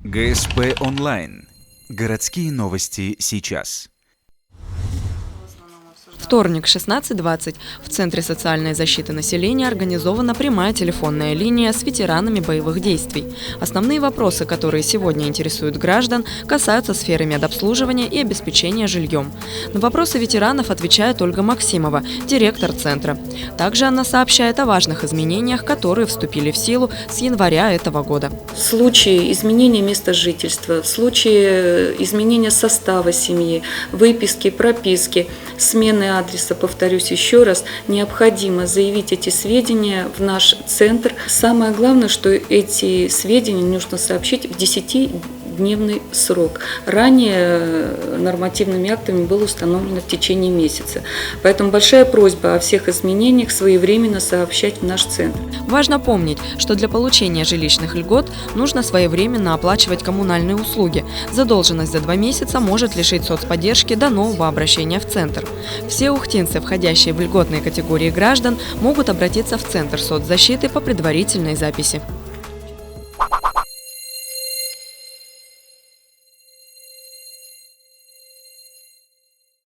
ГСП онлайн. Городские новости сейчас. Вторник, 16:20. В Центре социальной защиты населения организована прямая телефонная линия с ветеранами боевых действий. Основные вопросы, которые сегодня интересуют граждан, касаются сферы медобслуживания и обеспечения жильем. На вопросы ветеранов отвечает Ольга Максимова, директор Центра. Также она сообщает о важных изменениях, которые вступили в силу с января этого года. В случае изменения места жительства, в случае изменения состава семьи, выписки, прописки, смены адреса, повторюсь еще раз, необходимо заявить эти сведения в наш центр. Самое главное, что эти сведения нужно сообщить в 10-дневный срок. Ранее нормативными актами было установлено в течение месяца. Поэтому большая просьба о всех изменениях своевременно сообщать в наш центр. Важно помнить, что для получения жилищных льгот нужно своевременно оплачивать коммунальные услуги. Задолженность за 2 месяца может лишить соцподдержки до нового обращения в центр. Все ухтинцы, входящие в льготные категории граждан, могут обратиться в Центр соцзащиты по предварительной записи.